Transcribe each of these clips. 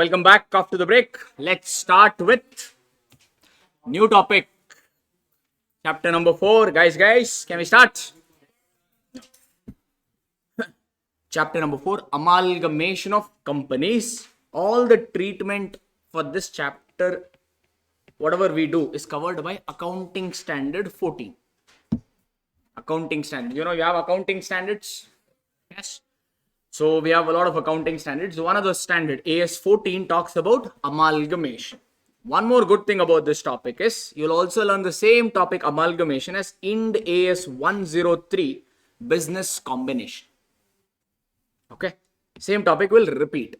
welcome back after the break. Let's start with new topic. Chapter number 4. Guys, can we start? Chapter number 4, amalgamation of companies. All the treatment for this chapter, whatever we do, is covered by Accounting Standard 14. Accounting standard. You have accounting standards? Yes. So we have a lot of accounting standards. One of the standard, AS 14, talks about amalgamation. One more good thing about this topic is you'll also learn the same topic, amalgamation, as IND AS 103, business combination. Okay, same topic will repeat,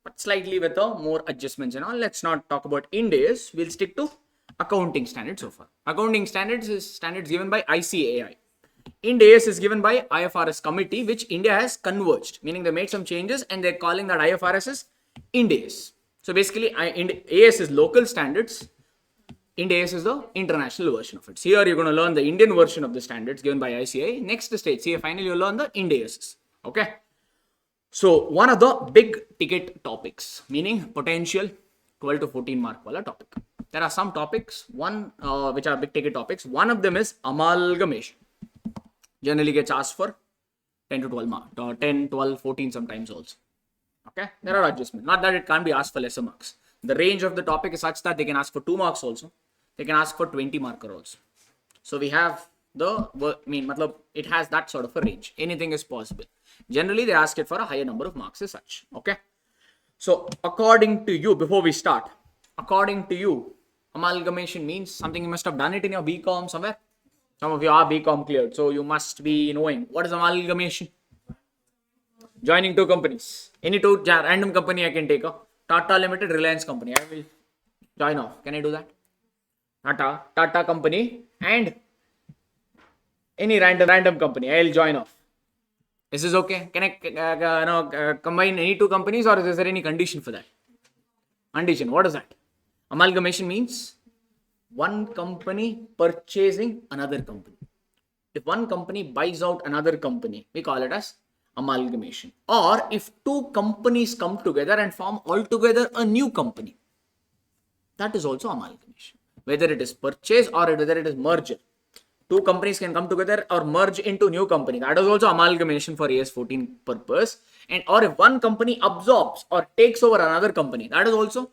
but slightly with more adjustments and all. Let's not talk about IND AS. We'll stick to accounting standards so far. Accounting standards is standards given by ICAI. IND AS is given by IFRS committee, which India has converged, meaning they made some changes and they're calling that IFRS as IND AS. So basically, IND AS is local standards. IND AS is the international version of it. So here you're going to learn the Indian version of the standards given by ICAI. Next stage, here finally you'll learn the IND AS. Okay. So one of the big ticket topics, meaning potential 12 to 14 mark wala topic. There are some topics, which are big ticket topics. One of them is amalgamation. Generally gets asked for 10 to 12 marks, 10, 12, 14 sometimes also. Okay, there are adjustments. Not that it can't be asked for lesser marks. The range of the topic is such that they can ask for 2 marks also. They can ask for 20 marker also. So we have it has that sort of a range. Anything is possible. Generally, they ask it for a higher number of marks as such. Okay. So according to you, before we start, according to you, amalgamation means something you must have done it in your BCom somewhere. Some of you are BCom cleared, so you must be knowing what is amalgamation. Joining 2 companies. Any 2 random company I can take. Tata Limited, Reliance Company. I will join off. Can I do that? Tata Company and any random company. I will join off. Is this okay? Can I combine any 2 companies, or is there any condition for that? Condition. What is that? Amalgamation means one company purchasing another company. If one company buys out another company, we call it as amalgamation. Or if 2 companies come together and form altogether a new company, that is also amalgamation. Whether it is purchase or whether it is merger. 2 companies can come together or merge into new company. That is also amalgamation for AS 14 purpose. Or if one company absorbs or takes over another company, that is also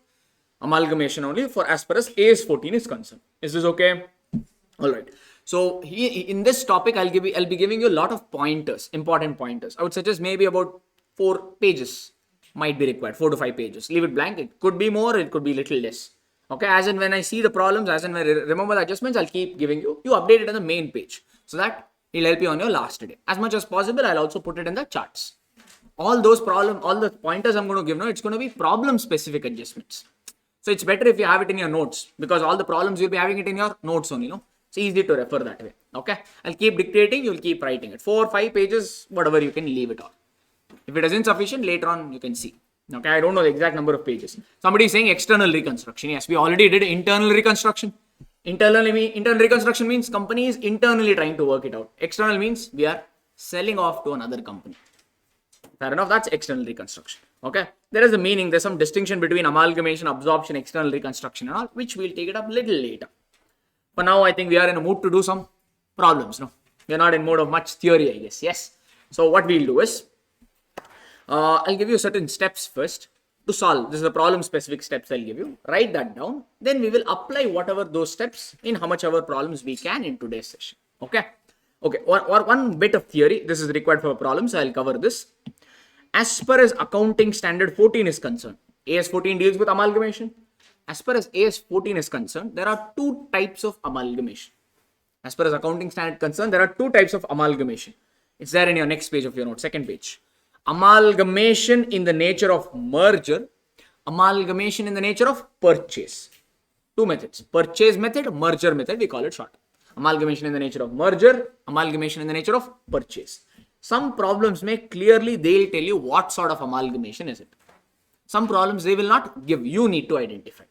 amalgamation only for as far as AS 14 is concerned. Is this okay? All right. So in this topic, I'll be giving you a lot of pointers, important pointers. I would suggest maybe about 4 pages might be required, 4 to 5 pages. Leave it blank. It could be more, it could be little less. Okay, as and when I see the problems, as and when I remember the adjustments, I'll keep giving you. You update it on the main page so that it'll help you on your last day. As much as possible, I'll also put it in the charts. All the pointers I'm going to give now, it's going to be problem specific adjustments. So it's better if you have it in your notes, because all the problems you'll be having it in your notes only, It's easy to refer that way. Okay, I'll keep dictating, you'll keep writing it. 4 or 5 pages, whatever, you can leave it on. If it is insufficient, later on you can see. Okay, I don't know the exact number of pages. Somebody is saying external reconstruction. Yes, we already did internal reconstruction. Internal reconstruction means company is internally trying to work it out. External means we are selling off to another company. Fair enough, that's external reconstruction. Okay, there is a meaning, there's some distinction between amalgamation, absorption, external reconstruction and all, which we'll take it up little later. For now, I think we are in a mood to do some problems. We are not in mode of much theory, I guess. Yes. So what we'll do is, I'll give you certain steps first to solve. This is the problem specific steps I'll give you. Write that down. Then we will apply whatever those steps in how much ever problems we can in today's session. Okay. One bit of theory. This is required for problems. So I'll cover this. As far as accounting standard 14 is concerned, AS 14 deals with amalgamation. As far as AS 14 is concerned, there are 2 types of amalgamation. As far as accounting standard concerned, there are 2 types of amalgamation. It's there in your next page of your note, second page. Amalgamation in the nature of merger, amalgamation in the nature of purchase. 2 methods, purchase method, merger method, we call it short. Amalgamation in the nature of merger, amalgamation in the nature of purchase. Some problems may clearly, they'll tell you what sort of amalgamation is it. Some problems they will not give, you need to identify.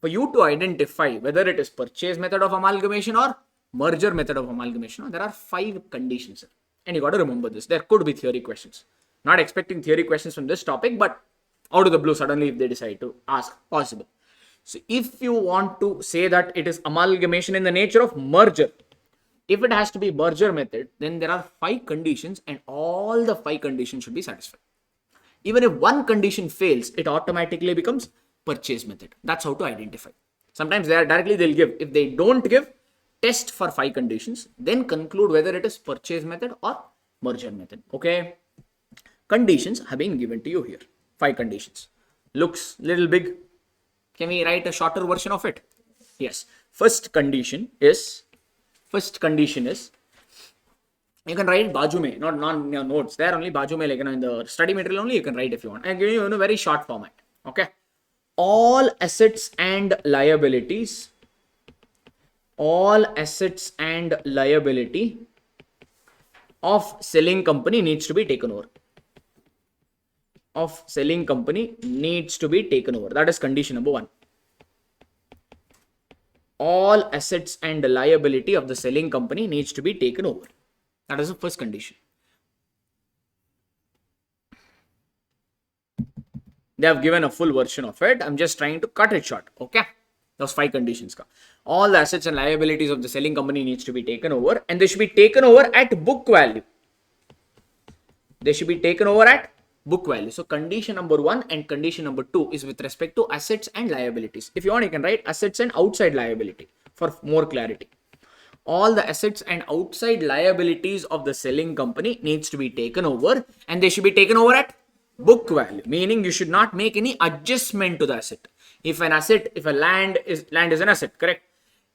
For you to identify whether it is purchase method of amalgamation or merger method of amalgamation, there are 5 conditions. And you got to remember this. There could be theory questions. Not expecting theory questions from this topic, but out of the blue suddenly if they decide to ask, possible. So if you want to say that it is amalgamation in the nature of merger, if it has to be merger method, then there are 5 conditions and all the 5 conditions should be satisfied. Even if one condition fails, it automatically becomes purchase method. That's how to identify. Sometimes they'll give. If they don't give, test for 5 conditions, then conclude whether it is purchase method or merger method. Okay. Conditions have been given to you here. 5 conditions. Looks little big. Can we write a shorter version of it? Yes. First condition is, you can write baju mein, not in your notes. There only baju mein, like in the study material only you can write if you want. I give you in a very short format. Okay. All assets and liabilities of selling company needs to be taken over. That is condition number 1. All assets and liability of the selling company needs to be taken over. That is the first condition. They have given a full version of it. I'm just trying to cut it short. Okay. Those 5 conditions. All the assets and liabilities of the selling company needs to be taken over, and they should be taken over at book value. So condition number 1 and condition number 2 is with respect to assets and liabilities. If you want, you can write assets and outside liability for more clarity. All the assets and outside liabilities of the selling company needs to be taken over, and they should be taken over at book value, meaning you should not make any adjustment to the asset. If a land is an asset, correct?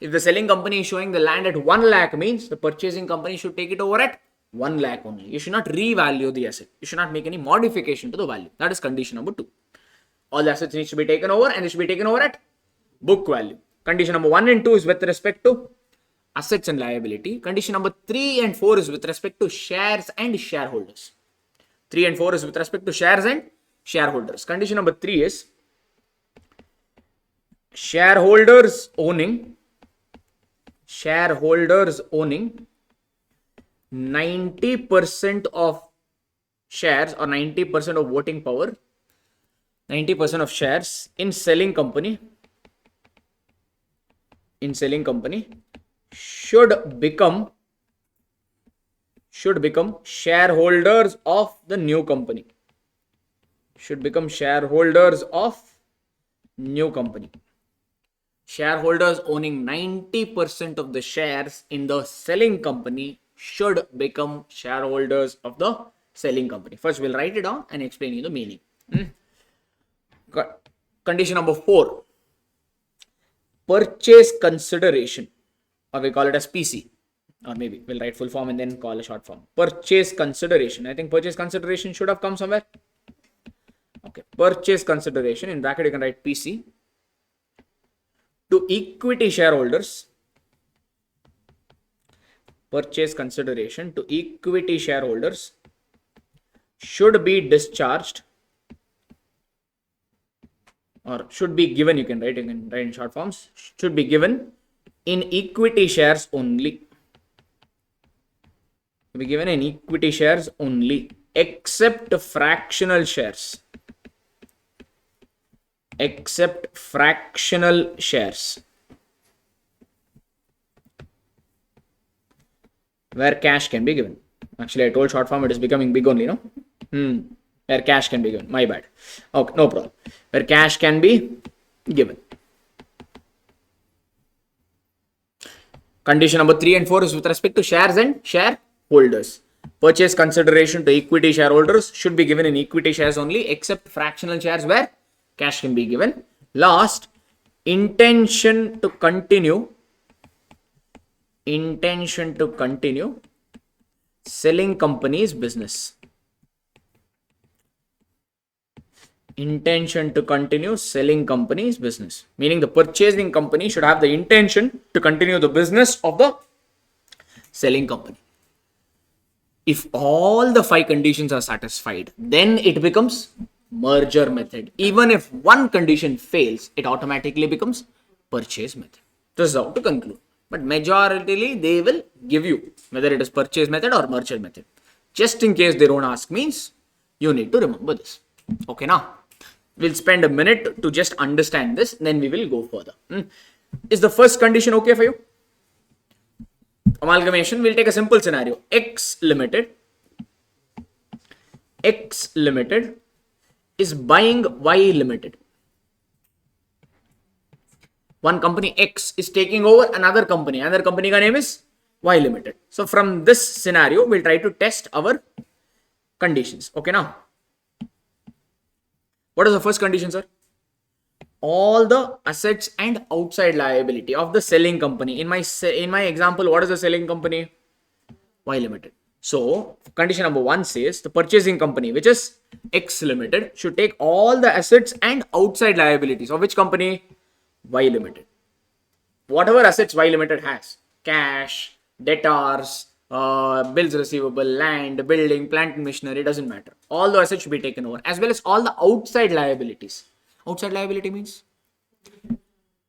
If the selling company is showing the land at 1 lakh, means the purchasing company should take it over at 1 lakh only. You should not revalue the asset. You should not make any modification to the value. That is condition number 2. All the assets needs to be taken over, and they should be taken over at book value. Condition number 1 and 2 is with respect to assets and liability. Condition number 3 and 4 is with respect to shares and shareholders. 3 and 4 is with respect to shares and shareholders. Condition number 3 is shareholders owning 90% of shares or 90% of voting power, 90% of shares in selling company should become shareholders of the new company. Shareholders owning 90% of the shares in the selling company should become shareholders of the selling company. First, we'll write it down and explain you the meaning. Condition number 4. Purchase consideration, or we call it as PC, or maybe we'll write full form and then call a short form. Purchase consideration. I think purchase consideration should have come somewhere. Okay. Purchase consideration, in bracket you can write PC, to equity shareholders. Purchase consideration to equity shareholders should be discharged, or should be given, you can write in short forms, should be given in equity shares only. Be given in equity shares only, except fractional shares. Where cash can be given. Actually, I told short form, it is becoming big only, no? Where cash can be given. My bad. Okay, no problem. Where cash can be given. Condition number 3 and 4 is with respect to shares and shareholders. Purchase consideration to equity shareholders should be given in equity shares only, except fractional shares where cash can be given. Last, intention to continue selling company's business. Intention to continue selling company's business, meaning the purchasing company should have the intention to continue the business of the selling company. If all the 5 conditions are satisfied, then it becomes merger method. Even if one condition fails, it automatically becomes purchase method. This is how to conclude. But majority they will give you whether it is purchase method or merger method. Just in case they don't ask, means you need to remember this. Okay, now We'll spend a minute to just understand this, then we will go further. Is the first condition okay for you? Amalgamation, we'll take a simple scenario. X Limited is buying Y Limited. One company X is taking over another company. Another company ka name is Y Limited. So from this scenario, we'll try to test our conditions. Okay now. What is the first condition, sir? All the assets and outside liability of the selling company. In my example, what is the selling company? Y Limited. So condition number 1 says the purchasing company, which is X Limited, should take all the assets and outside liabilities of which company? Y Limited. Whatever assets Y Limited has, cash, debtors, bills receivable, land, building, plant and machinery, doesn't matter. All the assets should be taken over, as well as all the outside liabilities. Outside liability means?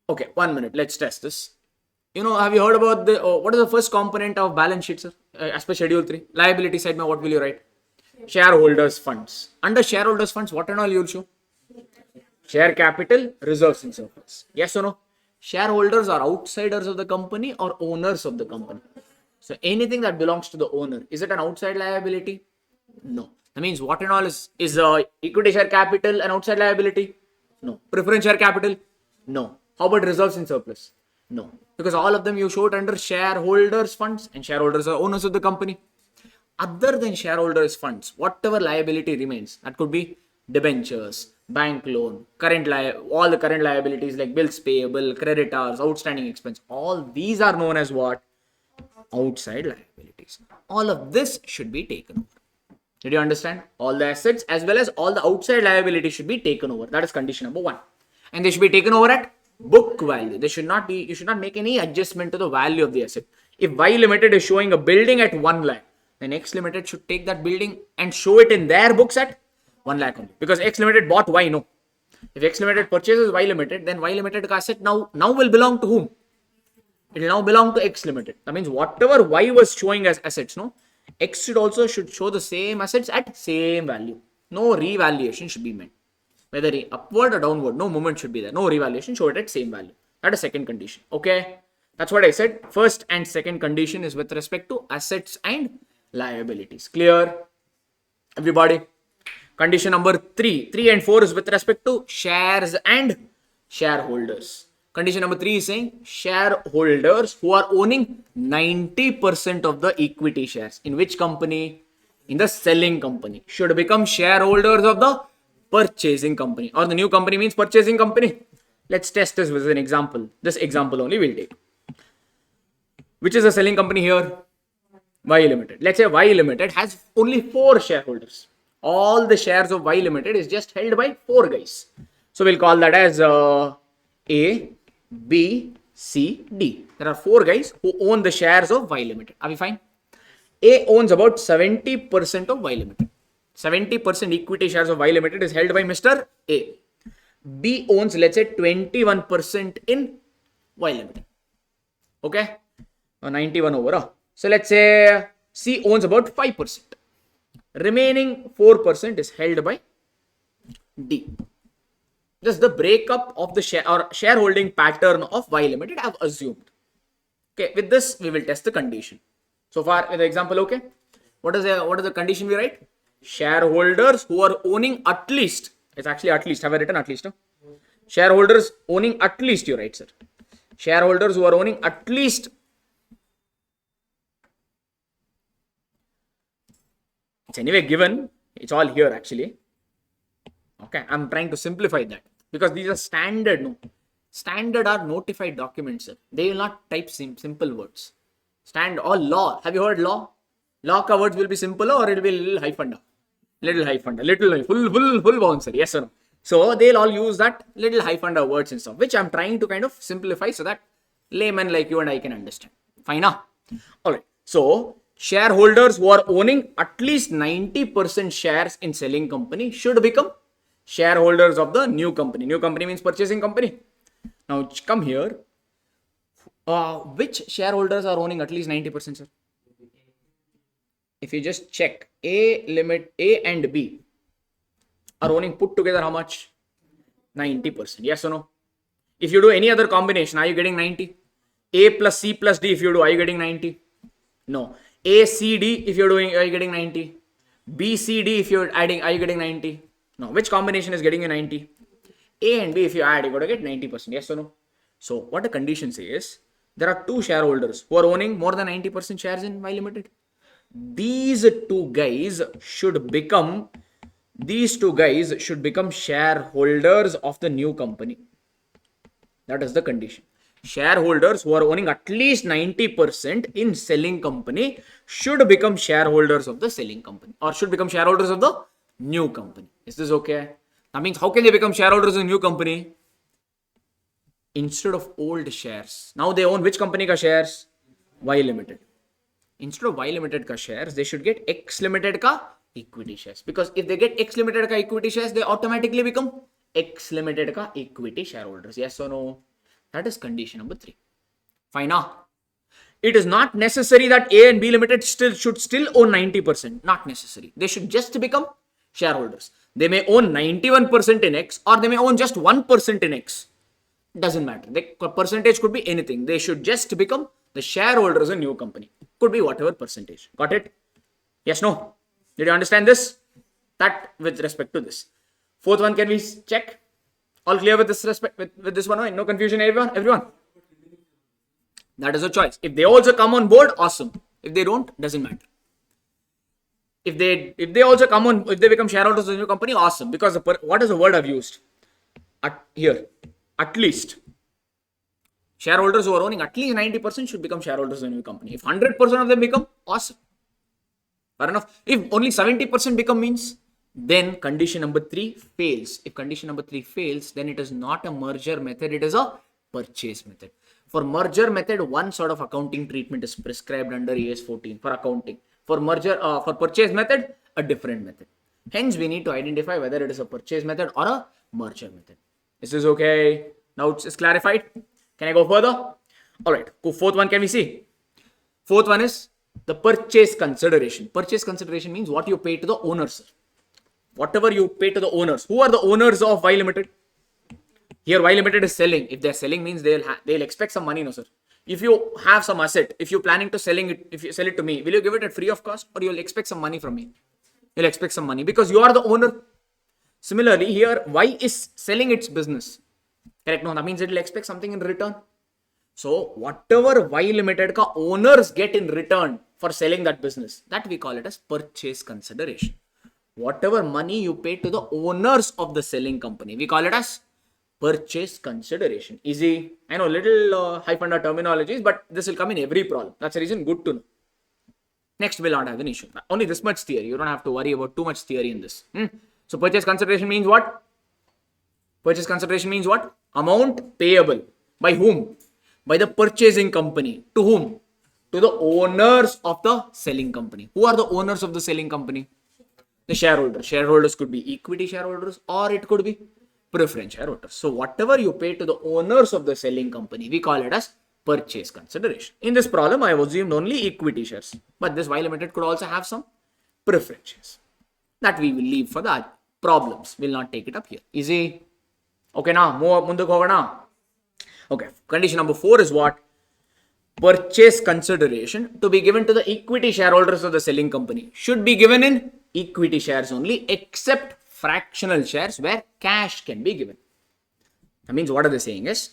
Okay, 1 minute. Let's test this. Have you heard about what is the first component of balance sheet, sir? As per Schedule 3. Liability side, what will you write? Shareholders funds. Under shareholders funds, what and all you will show? Share capital, reserves and surplus. Yes or no? Shareholders are outsiders of the company or owners of the company. So anything that belongs to the owner, is it an outside liability? No. That means what and all is equity share capital an outside liability? No. Preference share capital? No. How about reserves and surplus? No. Because all of them you showed under shareholders funds, and shareholders are owners of the company. Other than shareholders funds, whatever liability remains, that could be debentures, bank loan, all the current liabilities like bills payable, creditors, outstanding expense, all these are known as what? Outside liabilities. All of this should be taken over. Did you understand? All the assets as well as all the outside liabilities should be taken over. That is condition number 1. And they should be taken over at book value. You should not make any adjustment to the value of the asset. If Y Limited is showing a building at 1 lakh, then X Limited should take that building and show it in their books at 1 lakh only. Because X Limited bought Y, no. If X Limited purchases Y Limited, then Y Limited asset now will belong to whom? It will now belong to X Limited. That means whatever Y was showing as assets, no, X should show the same assets at same value. No revaluation should be made. Whether upward or downward, no movement should be there. No revaluation, show it at same value. That is second condition. Okay. That's what I said. First and second condition is with respect to assets and liabilities. Clear? Everybody? Condition number 3. 3 and 4 is with respect to shares and shareholders. Condition number 3 is saying shareholders who are owning 90% of the equity shares. In which company? In the selling company. Should become shareholders of the purchasing company. Or the new company means purchasing company. Let's test this with an example. This example only we'll take. Which is a selling company here? Y Limited. Let's say Y Limited has only 4 shareholders. All the shares of Y Limited is just held by 4 guys. So we'll call that as A, B, C, D. There are 4 guys who own the shares of Y Limited. Are we fine? A owns about 70% of Y Limited. 70% equity shares of Y Limited is held by Mr. A. B owns, let's say, 21% in Y Limited. Okay? 91 over. So let's say C owns about 5%. Remaining 4% is held by D. This is the breakup of the shareholding pattern of Y Limited I have assumed. Okay, with this we will test the condition. So far with the example, okay? What is the condition we write? Shareholders who are owning at least, it's actually at least, have I written at least? No? Shareholders owning at least, you write, sir. Shareholders who are owning at least it's anyway given, it's all here actually. Okay, I'm trying to simplify that because these are standard. No, standard are notified documents, sir. They will not type simple words. All law. Have you heard law? Law ka words will be simple or it will be little hyphen. Little full bouncer. Yes or no? So they'll all use that little hyphen words and stuff, which I'm trying to kind of simplify so that layman like you and I can understand. Fine, now. All right. So shareholders who are owning at least 90% shares in selling company should become shareholders of the new company. New company means purchasing company. Now come here. Which shareholders are owning at least 90%, sir? If you just check, A and B are owning put together how much? 90%. Yes or no? If you do any other combination, are you getting 90? A plus C plus D, if you do, are you getting 90? No. A, C, D, if you're doing, are you getting 90? B, C, D, if you're adding, are you getting 90? No. Which combination is getting you 90? A and B, if you add, you're going to get 90%. Yes or no? So, what the condition says, there are two shareholders who are owning more than 90% shares in Y Limited. These two guys should become shareholders of the new company. That is the condition. Shareholders who are owning at least 90% in selling company should become shareholders of the selling company, or should become shareholders of the new company. Is this okay? That means how can they become shareholders of the new company? Instead of old shares, now they own which company ka shares? Y Limited. Instead of Y Limited ka shares, they should get X Limited ka equity shares. Because if they get X Limited ka equity shares, they automatically become X Limited ka equity shareholders. Yes or no? That is condition number 3. Fine now. It is not necessary that A and B Limited should still own 90%. Not necessary. They should just become shareholders. They may own 91% in X, or they may own just 1% in X. Doesn't matter. The percentage could be anything. They should just become the shareholders of a new company. Could be whatever percentage. Got it? Yes, no? Did you understand this? That with respect to this. Fourth one, can we check? All clear with this respect, with this one? No confusion, everyone? That is a choice. If they also come on board, awesome. If they don't, doesn't matter. If they also come on, if they become shareholders of the new company, awesome. Because what is the word I've used? At least. Shareholders who are owning at least 90% should become shareholders of the new company. If 100% of them become, awesome. Fair enough. If only 70% become means, then condition number 3 fails. If condition number 3 fails, then it is not a merger method, it is a purchase method. For merger method, one sort of accounting treatment is prescribed under AS 14 for accounting. For for purchase method, a different method. Hence, we need to identify whether it is a purchase method or a merger method. Is this okay? Now it's clarified. Can I go further? All right. Fourth one, can we see? Fourth one is the purchase consideration. Purchase consideration means what you pay to the owners. Whatever you pay to the owners. Who are the owners of Y Limited? Here Y Limited is selling. If they're selling means they'll expect some money, no sir. If you have some asset, if you're planning to selling it, if you sell it to me, will you give it at free of cost, or you'll expect some money from me? You'll expect some money because you are the owner. Similarly, here Y is selling its business. Correct? No, that means it will expect something in return. So whatever Y Limited ka owners get in return for selling that business, that we call it as purchase consideration. Whatever money you pay to the owners of the selling company, we call it as purchase consideration. Easy. I know little hyphen terminologies, but this will come in every problem. That's the reason good to know. Next, we'll not have an issue. Only this much theory. You don't have to worry about too much theory in this. So purchase consideration means what? Purchase consideration means what? Amount payable. By whom? By the purchasing company. To whom? To the owners of the selling company. Who are the owners of the selling company? The shareholders. Shareholders could be equity shareholders, or it could be preference shareholders. So whatever you pay to the owners of the selling company, we call it as purchase consideration. In this problem, I have assumed only equity shares. But this Y Limited could also have some preference shares. That we will leave for the problems. We'll not take it up here. Easy. Okay, now move on. Okay, condition number 4 is what? Purchase consideration to be given to the equity shareholders of the selling company should be given in equity shares only, except fractional shares where cash can be given. That means what are they saying is,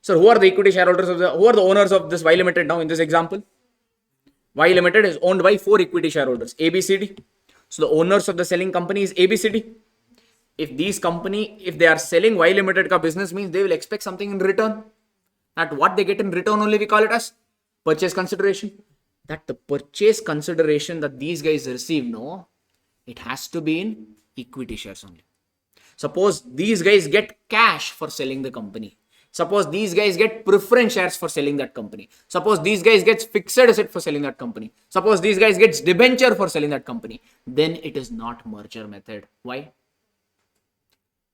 so who are the equity shareholders who are the owners of this Y Limited now in this example? Y Limited is owned by 4 equity shareholders, ABCD. So the owners of the selling company is ABCD. If they are selling Y Limited ka business, means they will expect something in return. That what they get in return only we call it as purchase consideration. That the purchase consideration that these guys receive, no, it has to be in equity shares only. Suppose these guys get cash for selling the company. Suppose these guys get preference shares for selling that company. Suppose these guys get fixed asset for selling that company. Suppose these guys get debenture for selling that company. Then it is not merger method. Why?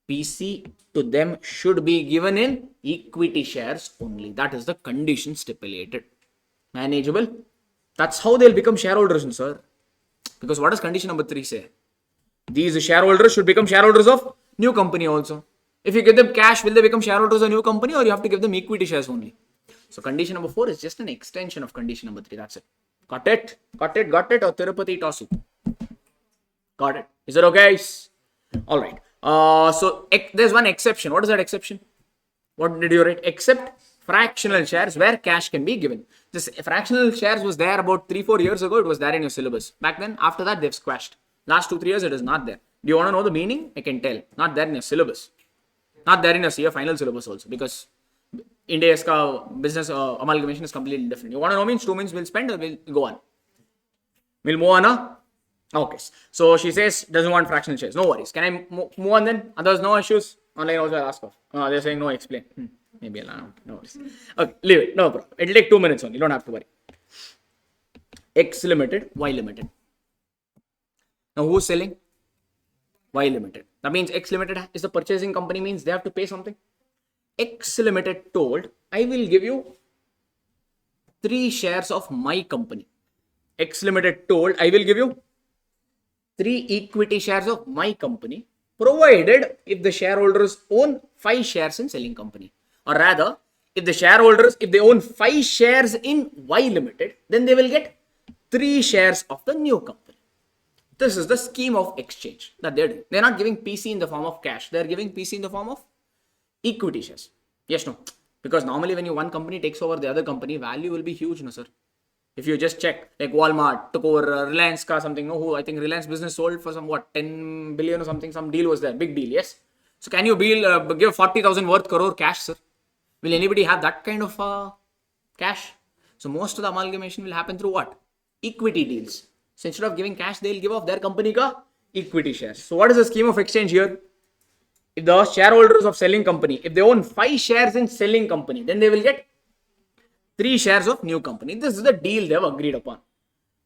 PC to them should be given in equity shares only. That is the condition stipulated. Manageable. That's how they'll become shareholders, sir. Because what does condition number 3 say? These shareholders should become shareholders of new company also. If you give them cash, will they become shareholders of a new company, or you have to give them equity shares only? So condition number 4 is just an extension of condition number 3. That's it. Got it? Got it? Got it? Or Tirupati Tosu? Got it. Is it okay? All right. So there's one exception. What is that exception? What did you write? Except fractional shares where cash can be given. This fractional shares was there about 3-4 years ago. It was there in your syllabus. Back then, after that, they've squashed. Last 2-3 years, it is not there. Do you want to know the meaning? I can tell. Not there in your syllabus. Not there in your CA final syllabus also, because India's business amalgamation is completely different. You want to know means 2 minutes we'll spend, or we'll go on. We'll move on, huh? Okay. So she says doesn't want fractional shares. No worries. Can I move on then? Others, no issues? Online also I'll ask off. They're saying no, explain. Maybe I'll not. No worries. Okay, leave it. No problem. It'll take 2 minutes only. You don't have to worry. X limited, Y limited. Now who's selling? Y limited. That means X limited is the purchasing company, means they have to pay something. X limited told, I will give you 3 shares of my company. X limited told, I will give you 3 equity shares of my company, provided if the shareholders own 5 shares in selling company. Or rather, if the shareholders, if they own 5 shares in Y limited, then they will get 3 shares of the new company. This is the scheme of exchange that they're doing. They're not giving PC in the form of cash. They're giving PC in the form of equity shares. Yes, no. Because normally when one company takes over the other company, value will be huge, no, sir. If you just check, like Walmart took over Reliance ka something, no, who I think Reliance business sold for some 10 billion or something, some deal was there, big deal, yes. So can you give 40,000 worth crore cash, sir? Will anybody have that kind of cash? So most of the amalgamation will happen through what? Equity deals. So instead of giving cash, they'll give off their company ka equity shares. So what is the scheme of exchange here? If the shareholders of selling company, if they own 5 shares in selling company, then they will get 3 shares of new company. This is the deal they have agreed upon.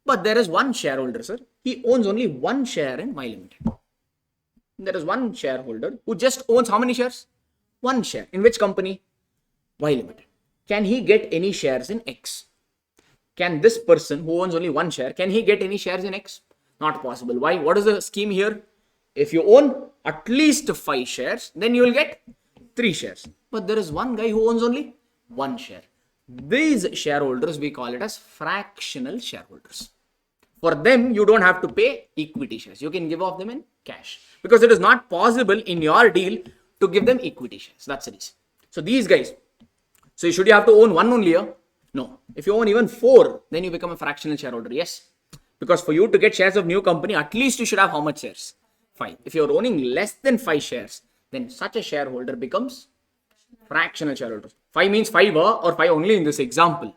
But there is one shareholder, sir. He owns only 1 share in Y limited. There is one shareholder who just owns how many shares? 1 share. In which company? Y limited. Can he get any shares in X? Can this person who owns only 1 share, can he get any shares in X? Not possible. Why? What is the scheme here? If you own at least 5 shares, then you will get 3 shares. But there is one guy who owns only 1 share. These shareholders, we call it as fractional shareholders. For them, you don't have to pay equity shares. You can give off them in cash. Because it is not possible in your deal to give them equity shares. That's the reason. So these guys, so should you have to own 1 only here? No. If you own even 4, then you become a fractional shareholder. Yes. Because for you to get shares of new company, at least you should have how much shares? 5. If you're owning less than 5 shares, then such a shareholder becomes fractional shareholder. 5 means 5 or 5 only in this example.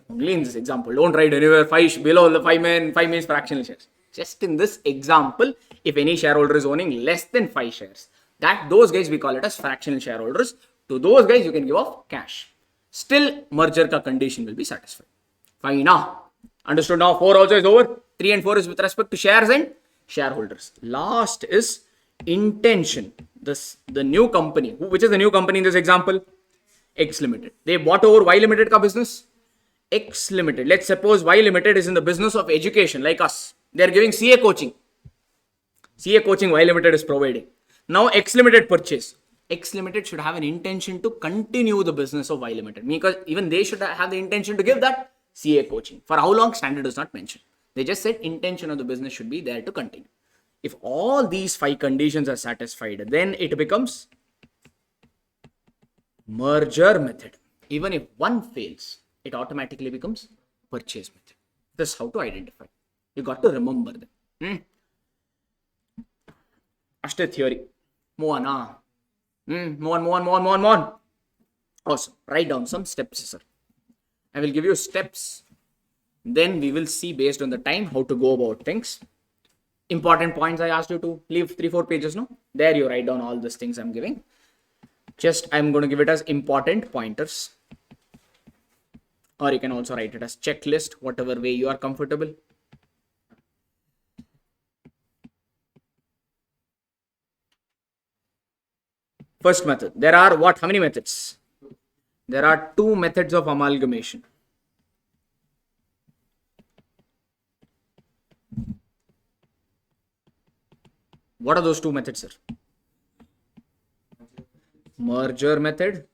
Only in this example. Don't write anywhere 5 below the 5 means fractional shares. Just in this example, if any shareholder is owning less than 5 shares, those guys we call it as fractional shareholders. To those guys you can give off cash. Still merger ka condition will be satisfied. Fine now. Understood now? 4 also is over. 3 and 4 is with respect to shares and shareholders. Last is intention. The new company. Which is the new company in this example? X limited. They bought over Y limited ka business. X limited. Let's suppose Y limited is in the business of education like us. They are giving CA coaching. CA coaching Y limited is providing. Now X limited purchase. X limited should have an intention to continue the business of Y limited, because even they should have the intention to give that CA coaching. For how long, standard does not mention. They just said intention of the business should be there to continue. If all these 5 conditions are satisfied, then it becomes merger method. Even if one fails, it automatically becomes purchase method. This is how to identify. You got to remember them. Ashta theory. Move on. Move on. Awesome. Write down some steps, sir. I will give you steps. Then we will see based on the time how to go about things. Important points I asked you to leave 3-4 pages, no? There you write down all these things I'm giving. Just I'm going to give it as important pointers. Or you can also write it as checklist, whatever way you are comfortable. First method. There are what? How many methods? There are 2 methods of amalgamation. What are those 2 methods, sir? merger method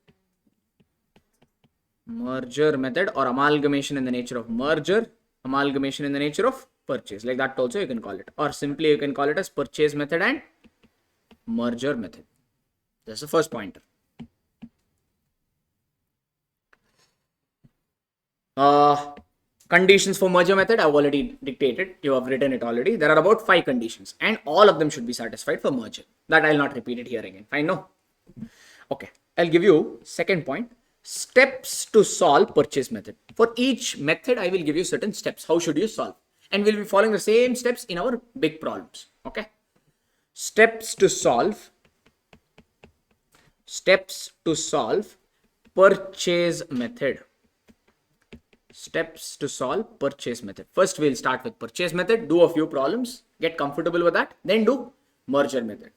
or amalgamation in the nature of merger, amalgamation in the nature of purchase. Like that also you can call it, or simply you can call it as purchase method and merger method. That's the first pointer. Conditions for merger method I've already dictated. You have written it already. There are about 5 conditions and all of them should be satisfied for merger. That I'll not repeat it here again. Fine, no? Okay, I'll give you second point. Steps to solve purchase method. For each method, I will give you certain steps. How should you solve? And we'll be following the same steps in our big problems. Okay. Steps to solve purchase method. Steps to solve purchase method. First, we'll start with purchase method, do a few problems, get comfortable with that, then do merger method.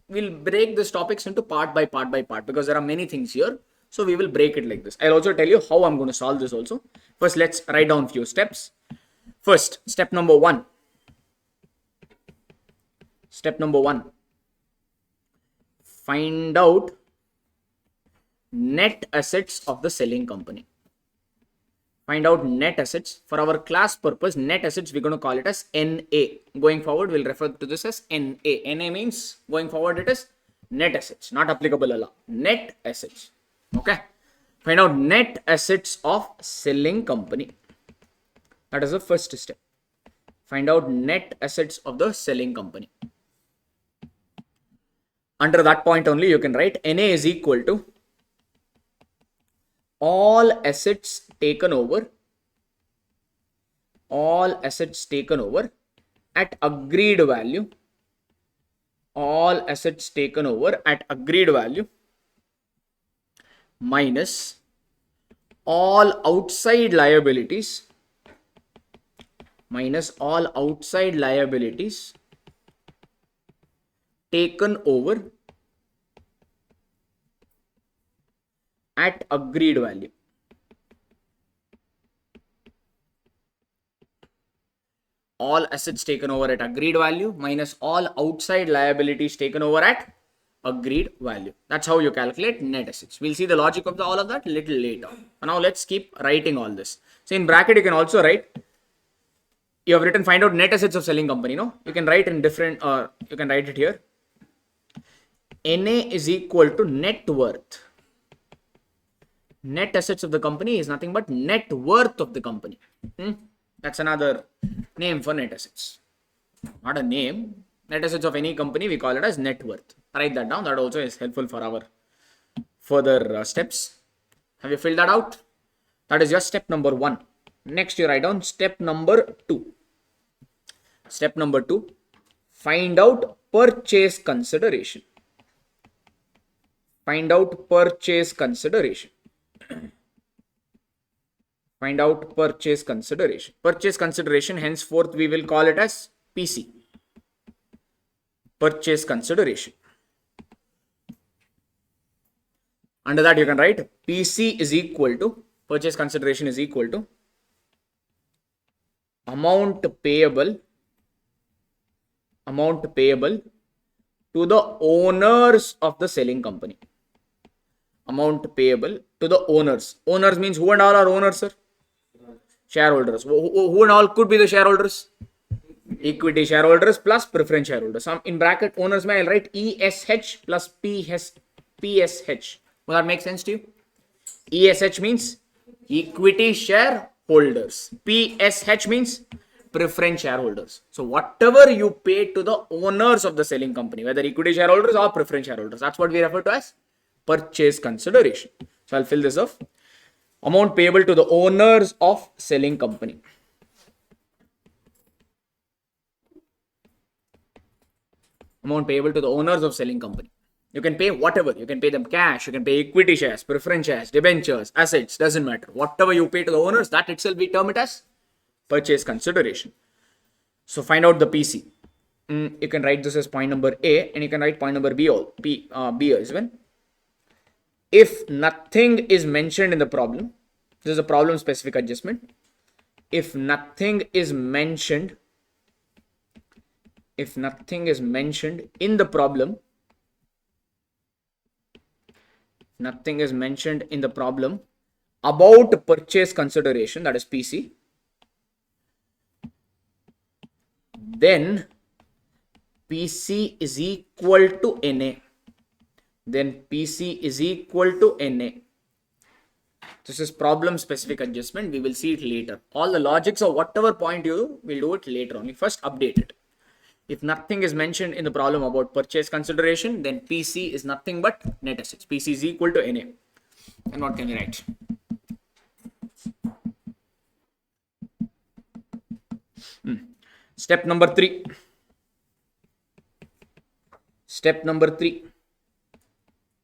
We'll break these topics into part by part because there are many things here. So we will break it like this. I'll also tell you how I'm going to solve this also. First, let's write down few steps. First, step number 1. Step number 1. Find out net assets of the selling company. Find out net assets. For our class purpose, net assets, we're going to call it as NA. Going forward, we'll refer to this as NA. NA means, going forward, it is net assets, not applicable Allah. Net assets. Okay. Find out net assets of selling company. That is the first step. Find out net assets of the selling company. Under that point only, you can write NA is equal to all assets taken over at agreed value. All assets taken over at agreed value minus all outside liabilities taken over at agreed value. All assets taken over at agreed value minus all outside liabilities taken over at agreed value. That's how you calculate net assets. We'll see the logic of all of that little later. Now let's keep writing all this. So in bracket, you can also write, you have written find out net assets of selling company. No, you can write in different, you can write it here. NA is equal to net worth. Net assets of the company is nothing but net worth of the company. That's another name for net assets. Not a name. Net assets of any company, we call it as net worth. Write that down. That also is helpful for our further steps. Have you filled that out? That is your step number 1. Next, you write down step number 2. Step number 2. Find out purchase consideration. Find out purchase consideration. Find out purchase consideration. Purchase consideration, henceforth, we will call it as PC. Purchase consideration. Under that, you can write PC is equal to, purchase consideration is equal to amount payable to the owners of the selling company. Amount payable to the owners. Owners means who and all are owners, sir? Shareholders. Who and all could be the shareholders? Equity shareholders plus preference shareholders. In bracket owners, I'll write ESH plus PSH. Will that make sense to you? ESH means equity shareholders. PSH means preference shareholders. So whatever you pay to the owners of the selling company, whether equity shareholders or preference shareholders, that's what we refer to as purchase consideration. So I'll fill this up. Amount payable to the owners of selling company. Amount payable to the owners of selling company. You can pay whatever. You can pay them cash. You can pay equity shares, preference shares, debentures, assets. Doesn't matter. Whatever you pay to the owners, that itself we term it as purchase consideration. So find out the PC. You can write this as point number A, and you can write point number B as well. If nothing is mentioned in the problem, this is a problem specific adjustment. If nothing is mentioned in the problem, Nothing is mentioned in the problem about purchase consideration, that is PC, then PC is equal to NA. Then PC is equal to NA. This is problem specific adjustment. We will see it later. All the logics or whatever point you do, we'll do it later only. First update it. If nothing is mentioned in the problem about purchase consideration, then PC is nothing but net assets. PC is equal to NA. And what can we write? Step number 3. Step number 3.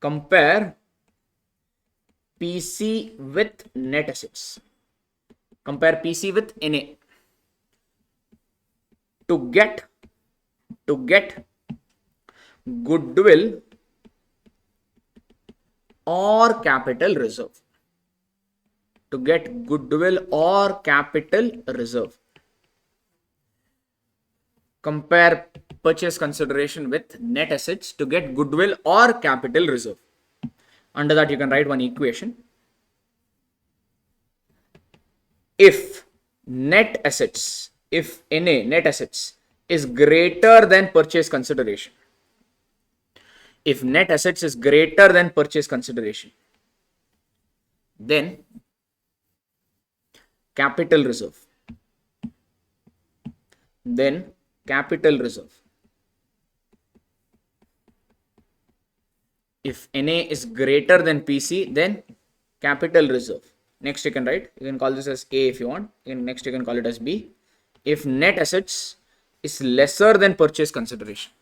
Compare PC with net assets. Compare PC with NA. To get goodwill or capital reserve. To get goodwill or capital reserve. Compare purchase consideration with net assets to get goodwill or capital reserve. Under that, you can write one equation. If net assets, if NA, net assets, is greater than purchase consideration. If net assets is greater than purchase consideration, then capital reserve. Then capital reserve. If NA is greater than PC, then capital reserve. Next you can write, you can call this as A if you want. Next you can call it as B. If net assets is lesser than purchase consideration.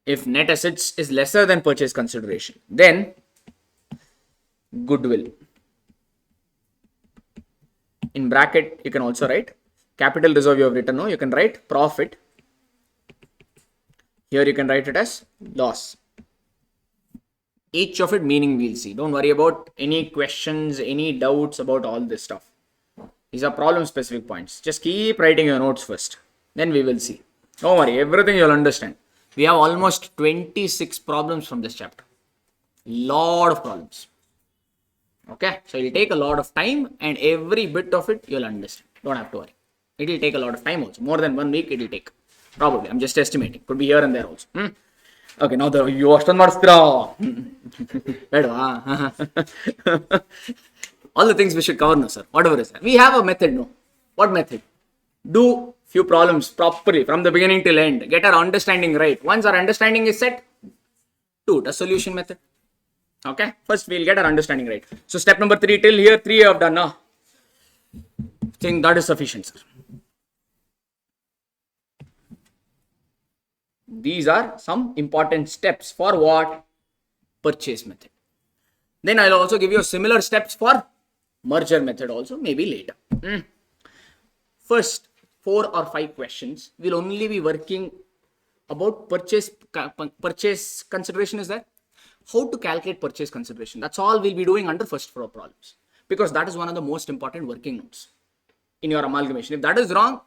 If net assets is lesser than purchase consideration, then goodwill. In bracket, you can also write capital reserve you have written, no? You can write profit. Here you can write it as loss. Each of it meaning we'll see. Don't worry about any questions, any doubts about all this stuff. These are problem specific points. Just keep writing your notes first. Then we will see. Don't worry, everything you'll understand. We have almost 26 problems from this chapter. Lot of problems. Okay, so it'll take a lot of time and every bit of it you'll understand. Don't have to worry. It will take a lot of time also. More than 1 week it will take. Probably. I'm just estimating. Could be here and there also. Okay, now you ಅಷ್ಟೊಂದು ಮಾಡಿಸ್ತೀರಾ ಬೇಡವಾ all the things we should cover now, sir. Whatever is there. We have a method, no? What method? Do few problems properly from the beginning till end. Get our understanding right. Once our understanding is set, do the solution method. Okay? First, we'll get our understanding right. So, step number 3 till here, 3 I have done now. I think that is sufficient, sir. These are some important steps for what? Purchase method. Then I'll also give you similar steps for merger method also, maybe later. First 4 or 5 questions will only be working about purchase consideration is there. How to calculate purchase consideration. That's all we'll be doing under first 4 problems. Because that is one of the most important working notes in your amalgamation. If that is wrong,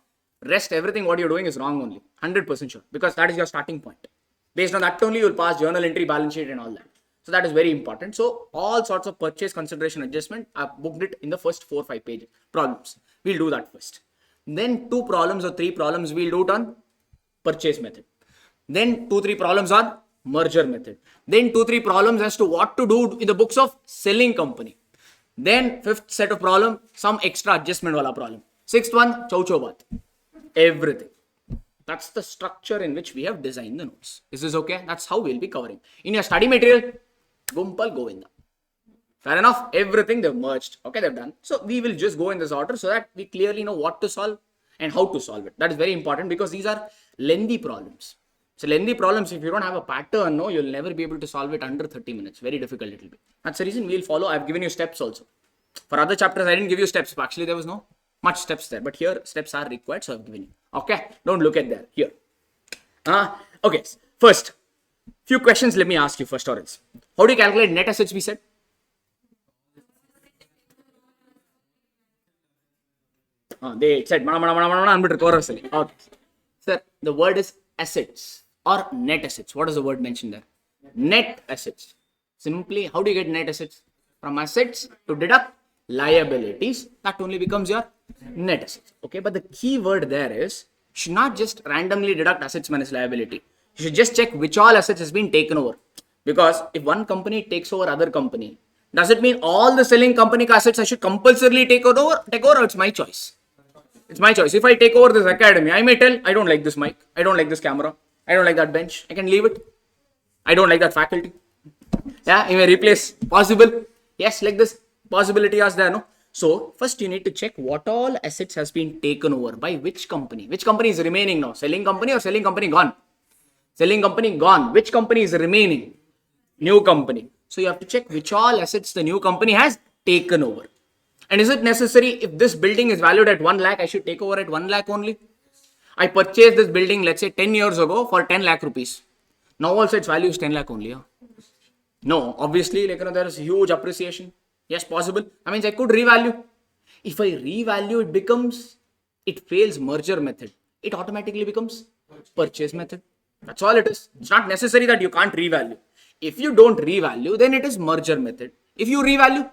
rest everything what you're doing is wrong only. 100% sure. Because that is your starting point. Based on that only, you'll pass journal entry, balance sheet and all that. So that is very important. So all sorts of purchase consideration adjustment, I've booked it in the first 4-5 page problems. We'll do that first. Then 2 problems or 3 problems we'll do it on purchase method. Then 2-3 problems on merger method. Then 2-3 problems as to what to do in the books of selling company. Then 5th set of problem, some extra adjustment wala problem. 6th one, chow chow baat. Everything. That's the structure in which we have designed the notes. Is this okay? That's how we'll be covering. In your study material, Gumpal Govinda. Fair enough? Everything they've merged. Okay, they've done. So we will just go in this order so that we clearly know what to solve and how to solve it. That is very important because these are lengthy problems. So lengthy problems, if you don't have a pattern, no, you'll never be able to solve it under 30 minutes. Very difficult it will be. That's the reason we'll follow. I've given you steps also. For other chapters, I didn't give you steps. Actually, there was no much steps there. But here, steps are required, so I've given you. Okay? Don't look at there. Here. Okay. First, few questions let me ask you first or else. How do you calculate net assets we said? They said, okay. Sir, the word is assets or net assets. What is the word mentioned there? Net assets. Simply, how do you get net assets? From assets to deduct liabilities, that only becomes your net assets. Okay, but the key word there is, you should not just randomly deduct assets minus liability. You should just check which all assets has been taken over. Because if one company takes over other company, does it mean all the selling company assets I should compulsorily take over, or it's my choice? It's my choice. If I take over this academy, I may tell, I don't like this mic, I don't like this camera, I don't like that bench, I can leave it. I don't like that faculty. Yeah, you may replace. Possible. Yes, like this. Possibility is there, no? So, first you need to check what all assets has been taken over by which company. Which company is remaining now? Selling company or selling company gone? Selling company gone. Which company is remaining? New company. So, you have to check which all assets the new company has taken over. And is it necessary, if this building is valued at 1 lakh, I should take over at 1 lakh only? I purchased this building, let's say 10 years ago for 10 lakh rupees. Now also its value is 10 lakh only. Yeah? No, obviously, like, there is huge appreciation. Yes, possible. That means I could revalue. If I revalue, it fails merger method. It automatically becomes purchase method. That's all it is. It's not necessary that you can't revalue. If you don't revalue, then it is merger method. If you revalue,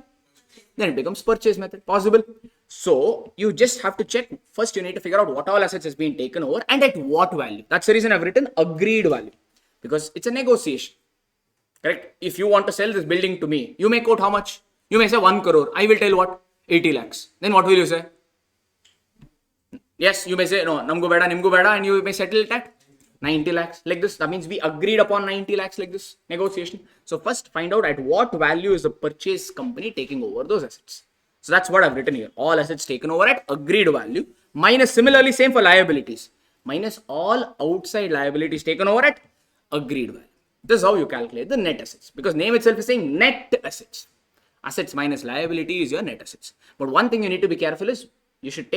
then it becomes purchase method. Possible. So, you just have to check. First, you need to figure out what all assets has been taken over and at what value. That's the reason I've written agreed value. Because it's a negotiation. Correct? If you want to sell this building to me, you may quote how much? You may say 1 crore. I will tell what? 80 lakhs. Then what will you say? Yes, you may say, no, namgu beda, and you may settle it at 90 lakhs. Like this. That means we agreed upon 90 lakhs like this. Negotiation. So first find out at what value is the purchase company taking over those assets. So that's what I've written here. All assets taken over at agreed value. Minus, similarly, same for liabilities. Minus all outside liabilities taken over at agreed value. This is how you calculate the net assets. Because name itself is saying net assets. Assets minus liability is your net assets. But one thing you need to be careful is, you should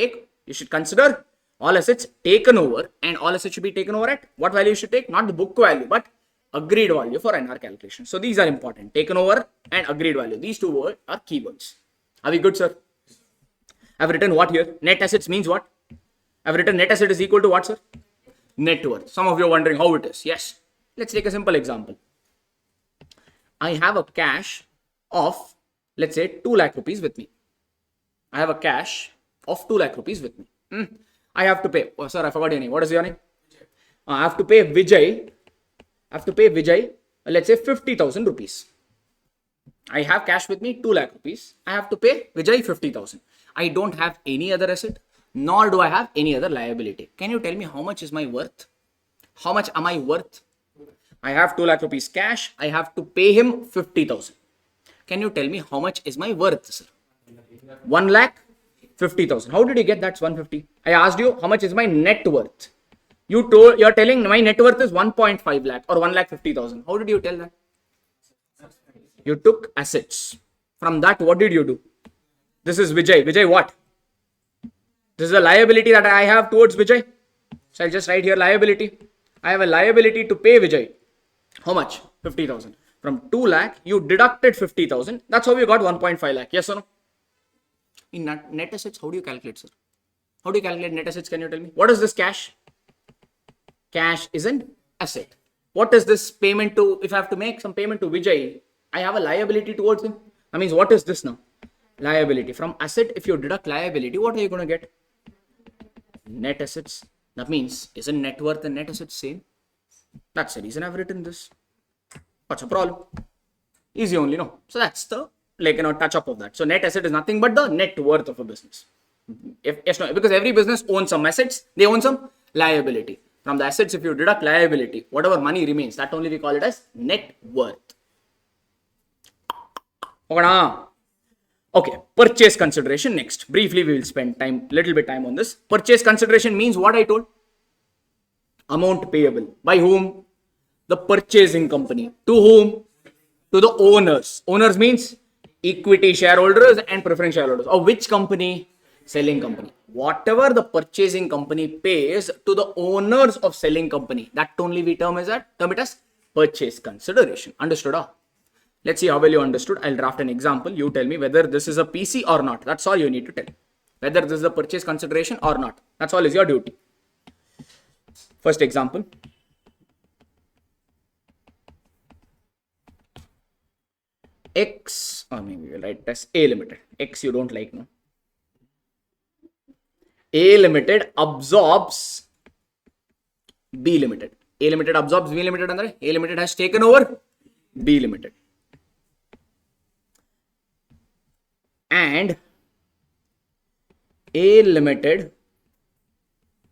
consider all assets taken over, and all assets should be taken over at what value you should take? Not the book value, but agreed value for NR calculation. So these are important. Taken over and agreed value. These two words are keywords. Are we good, sir? I've written what here? Net assets means what? I've written net asset is equal to what, sir? Net worth. Some of you are wondering how it is. Yes. Let's take a simple example. I have a cash of, let's say, 2 lakh rupees with me. I have a cash of 2 lakh rupees with me. I have to pay. Oh, sir, I forgot your name. What is your name? I have to pay Vijay. Let's say 50,000 rupees. I have cash with me, 2 lakh rupees. I have to pay Vijay 50,000. I don't have any other asset, nor do I have any other liability. Can you tell me how much is my worth? How much am I worth? I have 2 lakh rupees cash. I have to pay him 50,000. Can you tell me how much is my worth, sir? 1 lakh 50,000. How did you get that's 150? I asked you how much is my net worth. You're telling my net worth is 1.5 lakh or 1 lakh 50,000. How did you tell that? You took assets. From that, what did you do? This is Vijay. Vijay what? This is a liability that I have towards Vijay. So I'll just write here liability. I have a liability to pay Vijay. How much? 50,000. From 2 lakh, you deducted 50,000. That's how you got 1.5 lakh. Yes or no? In net assets, how do you calculate, sir? How do you calculate net assets? Can you tell me? What is this cash? Cash is an asset. What is this payment to, if I have to make some payment to Vijay, I have a liability towards him. That means what is this now? Liability. From asset, if you deduct liability, what are you going to get? Net assets. That means, isn't net worth and net assets same? That's the reason I've written this. What's the problem? Easy only, no? So that's the, touch up of that. So net asset is nothing but the net worth of a business. Because every business owns some assets, they own some liability. From the assets, if you deduct liability, whatever money remains, that only we call it as net worth. Okay, purchase consideration next. Briefly, we will spend little bit time on this. Purchase consideration means what I told? Amount payable. By whom? The purchasing company. To whom? To the owners. Owners means equity shareholders and preference shareholders. Of which company? Selling company. Whatever the purchasing company pays to the owners of selling company, that only we term it as purchase consideration. Understood? Let's see how well you understood. I'll draft an example. You tell me whether this is a PC or not. That's all you need to tell. Whether this is a purchase consideration or not. That's all is your duty. First example. X, or maybe we'll write as A Limited. X you don't like, no? A Limited absorbs B Limited. A Limited absorbs B Limited andre A Limited has taken over B Limited. And A Limited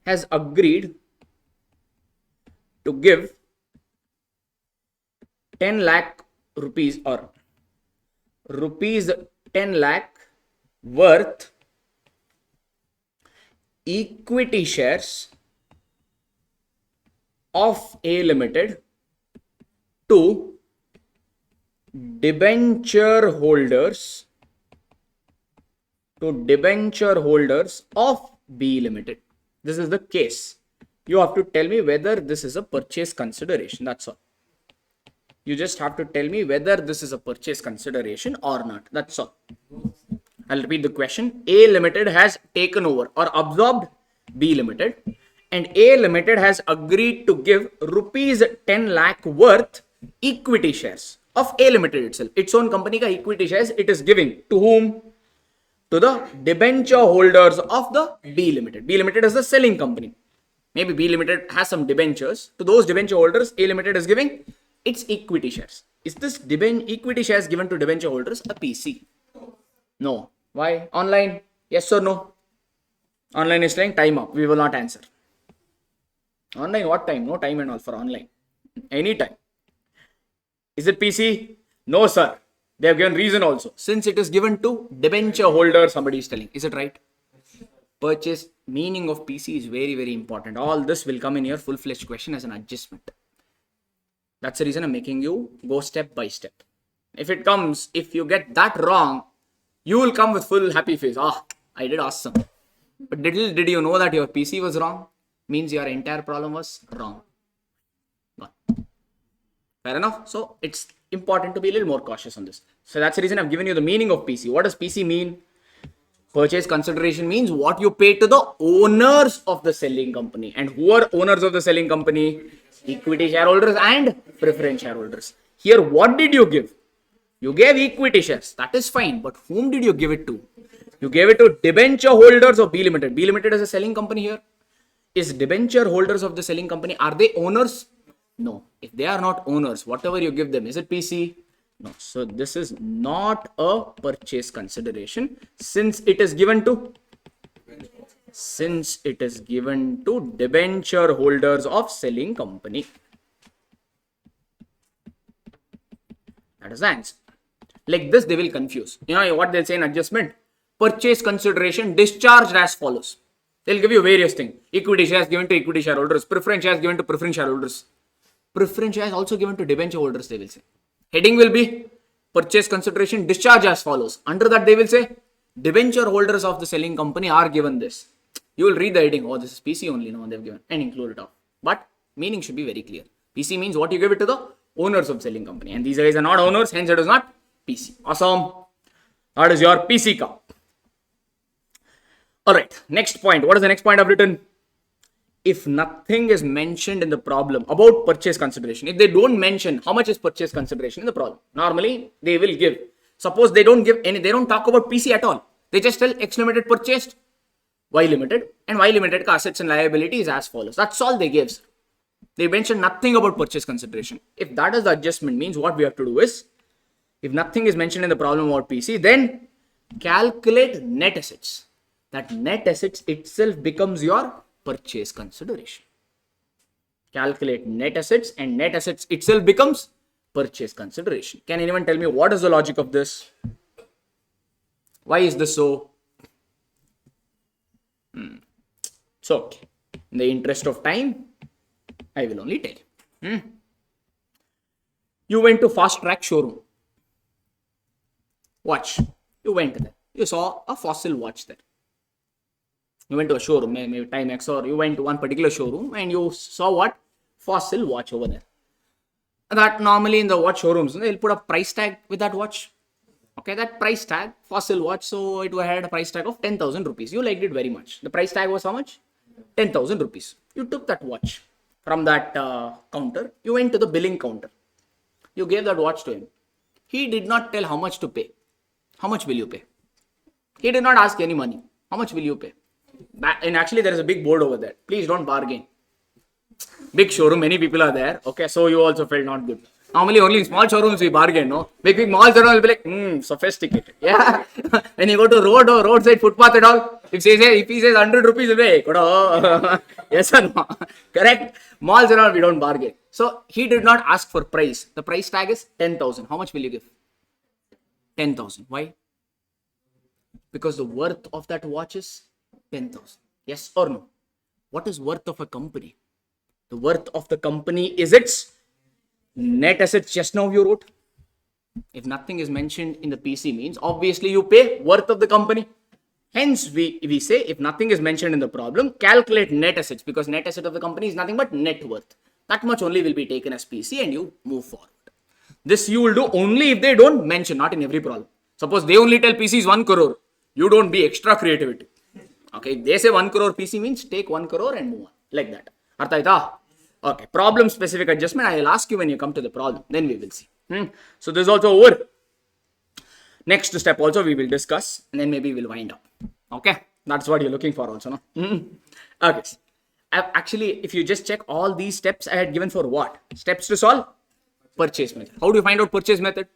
has agreed to give 10 lakh rupees or rupees 10 lakh worth equity shares of A Limited to debenture holders of B Limited. This is the case. You have to tell me whether this is a purchase consideration. That's all. You just have to tell me whether this is a purchase consideration or not. That's all. I'll repeat the question. A Limited has taken over or absorbed B Limited, and A Limited has agreed to give rupees 10 lakh worth equity shares of A Limited itself. Its own company ka equity shares it is giving to whom? To the debenture holders of the B Limited. B Limited is the selling company. Maybe B Limited has some debentures. To those debenture holders, A Limited is giving its equity shares. Is this equity shares given to debenture holders a PC? No. Why? Online? Yes or no? Online is saying time up. We will not answer. Online, what time? No time and all for online. Anytime. Is it PC? No, sir. They have given reason also. Since it is given to debenture holder, somebody is telling. Is it right? Purchase, meaning of PC is very, very important. All this will come in your full-fledged question as an adjustment. That's the reason I'm making you go step by step. If it comes, if you get that wrong, you will come with full happy face. Ah, I did awesome. But did you know that your PC was wrong? Means your entire problem was wrong. Fair enough? So it's important to be a little more cautious on this. So that's the reason I've given you the meaning of PC. What does PC mean? Purchase consideration means what you pay to the owners of the selling company. And who are owners of the selling company? Equity shareholders and preference shareholders. Here, what did you give? You gave equity shares. That is fine. But whom did you give it to? You gave it to debenture holders of B Limited. B Limited is a selling company here. Is debenture holders of the selling company, are they owners? No. If they are not owners, whatever you give them, is it PC? No. So this is not a purchase consideration since it is given to debenture holders of selling company. That is the answer. Like this, they will confuse. You know what they'll say in adjustment? Purchase consideration discharged as follows. They'll give you various things. Equity shares given to equity shareholders. Preference shares given to preference shareholders. Preference shares also given to debenture holders, they will say. Heading will be purchase consideration discharge as follows. Under that, they will say debenture holders of the selling company are given this. You will read the heading. Oh, this is PC only. No, they've given and include it off. But meaning should be very clear. PC means what you give it to the owners of selling company. And these guys are not owners, hence it is not PC. Awesome. That is your PC car. Alright, next point. What is the next point I've written? If nothing is mentioned in the problem about purchase consideration, if they don't mention how much is purchase consideration in the problem, normally they will give. Suppose they don't give any, they don't talk about PC at all. They just tell X Limited purchased Y Limited and Y Limited assets and liabilities as follows. That's all they give. They mention nothing about purchase consideration. If that is the adjustment, means what we have to do is, if nothing is mentioned in the problem about PC, then calculate net assets. That net assets itself becomes your purchase consideration. Calculate net assets and net assets itself becomes purchase consideration. Can anyone tell me what is the logic of this? Why is this so? So, in the interest of time, I will only tell you. You went to Fast Track showroom. Watch. You went there. You saw a Fossil watch there. You went to a showroom, maybe Timex, or you went to one particular showroom and you saw what? Fossil watch over there. That normally in the watch showrooms, they'll put a price tag with that watch. Okay, that price tag, Fossil watch, so it had a price tag of 10,000 rupees. You liked it very much. The price tag was how much? 10,000 rupees. You took that watch from that counter. You went to the billing counter. You gave that watch to him. he did not tell how much to pay. How much will you pay? He did not ask any money. How much will you pay? And actually, there is a big board over there. Please don't bargain. Big showroom, many people are there. Okay, so you also felt not good. Normally, only in small showrooms we bargain, no? Big malls and all will be like, sophisticated. Yeah. When you go to road or roadside footpath and all, if he says 100 rupees, you'll be like, yes or no? Correct? Malls and all, we don't bargain. So, he did not ask for price. The price tag is 10,000. How much will you give? 10,000. Why? Because the worth of that watch is 10,000. Yes or no? What is worth of a company? The worth of the company is its net assets. Just now you wrote. If nothing is mentioned in the PC means obviously you pay worth of the company. Hence we say if nothing is mentioned in the problem, calculate net assets, because net asset of the company is nothing but net worth. That much only will be taken as PC and you move forward. This you will do only if they don't mention, not in every problem. Suppose they only tell PC is 1 crore. You don't be extra creativity. Okay, if they say 1 crore PC means take 1 crore and move on. Like that. Artha aita? Okay, problem specific adjustment. I will ask you when you come to the problem. Then we will see. So this is also over. Next step also we will discuss and then maybe we'll wind up. Okay, that's what you're looking for also, no? Okay. Actually, if you just check all these steps I had given for what? Steps to solve purchase method. How do you find out purchase method?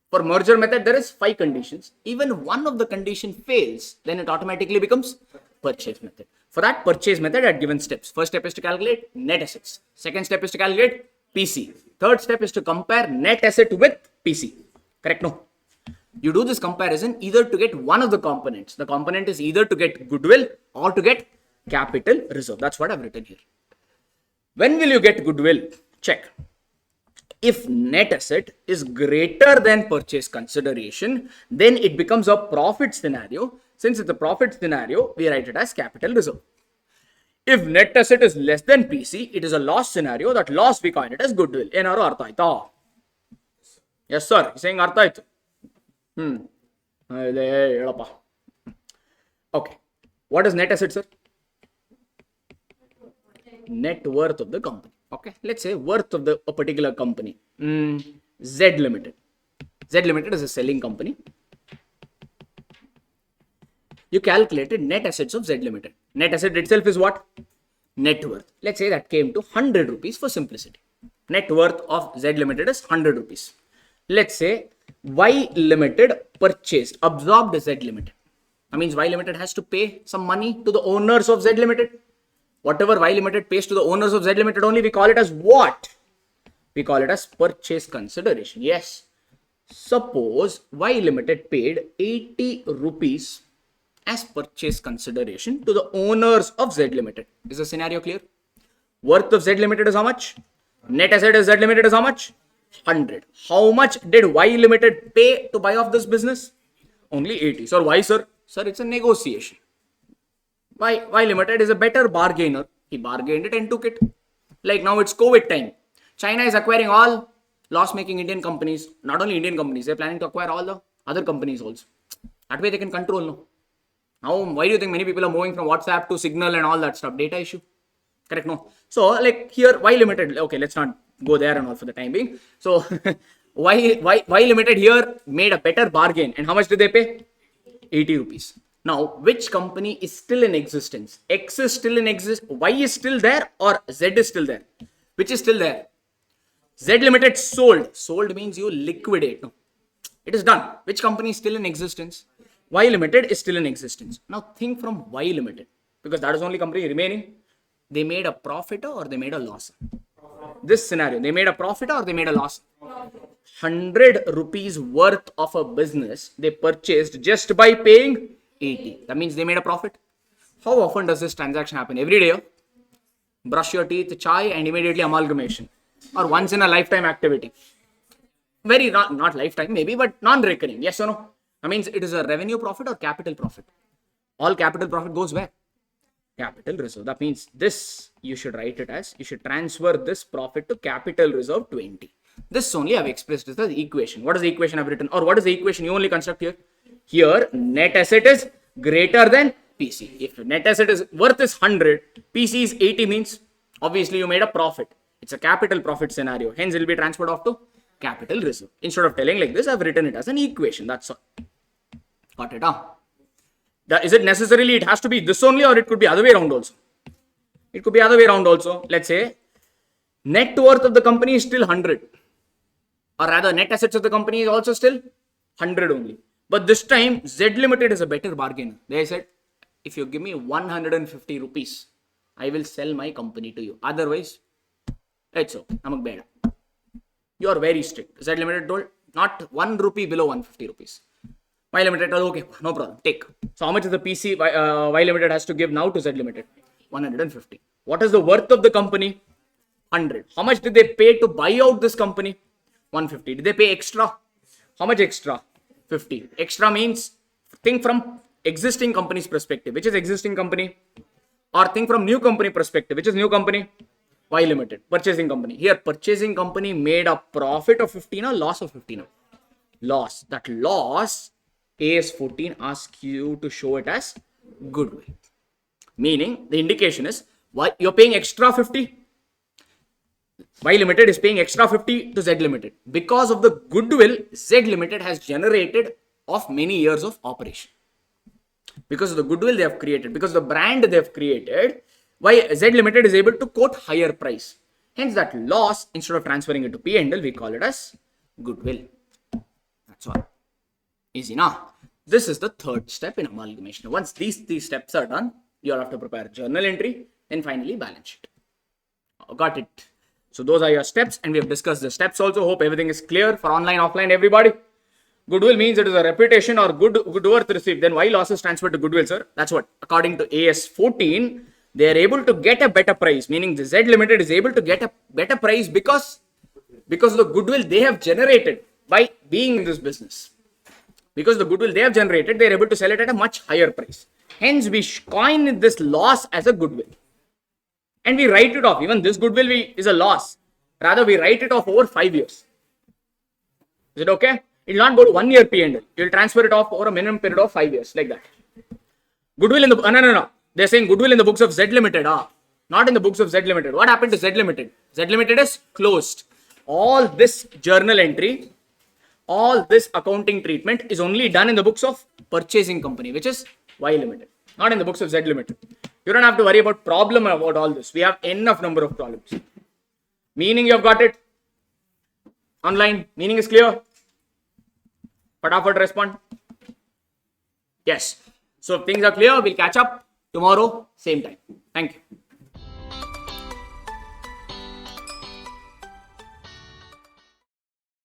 For merger method, there is 5 conditions. Even one of the condition fails, then it automatically becomes purchase method. For that purchase method, I had given steps. First step is to calculate net assets. Second step is to calculate PC. Third step is to compare net asset with PC. Correct? No. You do this comparison either to get one of the components. The component is either to get goodwill or to get capital reserve. That's what I've written here. When will you get goodwill? Check. If net asset is greater than purchase consideration, then it becomes a profit scenario. Since it's a profit scenario, we write it as capital reserve. If net asset is less than PC, it is a loss scenario. That loss we coin it as goodwill. Enaru artha aita? Yes, sir. He's saying artha aita. Okay. What is net asset, sir? Net worth of the company. Okay, let's say worth of a particular company. Z Limited. Z Limited is a selling company. You calculated net assets of Z Limited. Net asset itself is what? Net worth. Let's say that came to 100 rupees for simplicity. Net worth of Z Limited is 100 rupees. Let's say Y Limited purchased, absorbed Z Limited. That means Y Limited has to pay some money to the owners of Z Limited. Whatever Y Limited pays to the owners of Z Limited only, we call it as what? We call it as purchase consideration. Yes. Suppose Y Limited paid 80 rupees as purchase consideration to the owners of Z Limited. Is the scenario clear? Worth of Z Limited is how much? Net asset of Z Limited is how much? 100. How much did Y Limited pay to buy off this business? Only 80. So why, sir? Sir, it's a negotiation. Y Limited is a better bargainer. He bargained it and took it. Like now it's COVID time. China is acquiring all loss-making Indian companies. Not only Indian companies, they're planning to acquire all the other companies also. That way they can control, no? Now, why do you think many people are moving from WhatsApp to Signal and all that stuff? Data issue. Correct? No. So, like here, Y Limited. Okay, let's not go there and all for the time being. So, Y Limited here made a better bargain. And how much did they pay? 80 rupees. Now, which company is still in existence? X is still in existence. Y is still there or Z is still there? Which is still there? Z Limited sold. Sold means you liquidate. No. It is done. Which company is still in existence? Y Limited is still in existence. Now, think from Y Limited. Because that is the only company remaining. They made a profit or they made a loss? This scenario. They made a profit or they made a loss? 100 rupees worth of a business they purchased just by paying 80. That means they made a profit. How often does this transaction happen? Every day? Brush your teeth, chai, and immediately amalgamation. Or once in a lifetime activity. Very not lifetime maybe, but non-recurring. Yes or no? That means it is a revenue profit or capital profit. All capital profit goes where? Capital reserve. That means this, you should write it as, you should transfer this profit to capital reserve 20. This only I've expressed as the equation. What is the equation I've written? Or what is the equation you only construct here? Here, net asset is greater than PC. If net asset is worth is 100, PC is 80 means obviously you made a profit. It's a capital profit scenario. Hence, it will be transferred off to capital reserve. Instead of telling like this, I've written it as an equation. That's all. Got it, huh? Is it necessarily it has to be this only, or it could be other way around also? It could be other way around also. Let's say net worth of the company is still 100, or rather net assets of the company is also still 100 only. But this time Z Limited is a better bargain. They said, if you give me 150 rupees, I will sell my company to you. Otherwise, it's okay. Namak beda. You are very strict. Z Limited told not 1 rupee below 150 rupees. Y Limited told, okay, no problem, take. So how much is the PC Y Limited has to give now to Z Limited? 150. What is the worth of the company? 100. How much did they pay to buy out this company? 150. Did they pay extra? How much extra? 50. Extra means think from existing company's perspective. Which is existing company? Or think from new company perspective. Which is new company? Y Limited. Purchasing company. Here, purchasing company made a profit of 15 or loss of 15? Loss. That loss, AS14 asks you to show it as goodwill. Meaning, the indication is, why you're paying extra 50? Y Limited is paying extra 50 to Z Limited because of the goodwill Z Limited has generated of many years of operation. Because of the goodwill they have created, because of the brand they have created, why Z Limited is able to quote higher price. Hence that loss, instead of transferring it to P&L, we call it as goodwill. That's all. Easy now. This is the third step in amalgamation. Once these three steps are done, you'll have to prepare journal entry, then finally balance sheet. Got it. So those are your steps, and we have discussed the steps also. Hope everything is clear for online, offline, everybody. Goodwill means it is a reputation or good worth received. Then why losses transferred to goodwill, sir? That's what, according to AS14, they are able to get a better price. Meaning the Z Limited is able to get a better price because of the goodwill they have generated by being in this business. Because the goodwill they have generated, they are able to sell it at a much higher price. Hence, we coin this loss as a goodwill. And we write it off. Even this goodwill is a loss. Rather, we write it off over 5 years. Is it okay? It will not go to 1 year P&L. You will transfer it off over a minimum period of 5 years, like that. Goodwill in the no. They're saying goodwill in the books of Z Limited. Not in the books of Z Limited. What happened to Z Limited? Z Limited is closed. All this journal entry, all this accounting treatment is only done in the books of purchasing company, which is Y Limited. Not in the books of Z Limited. You don't have to worry about problem about all this. We have enough number of problems. Meaning you have got it. Online. Meaning is clear. Fatafat respond. Yes. So if things are clear, we'll catch up tomorrow, same time. Thank you.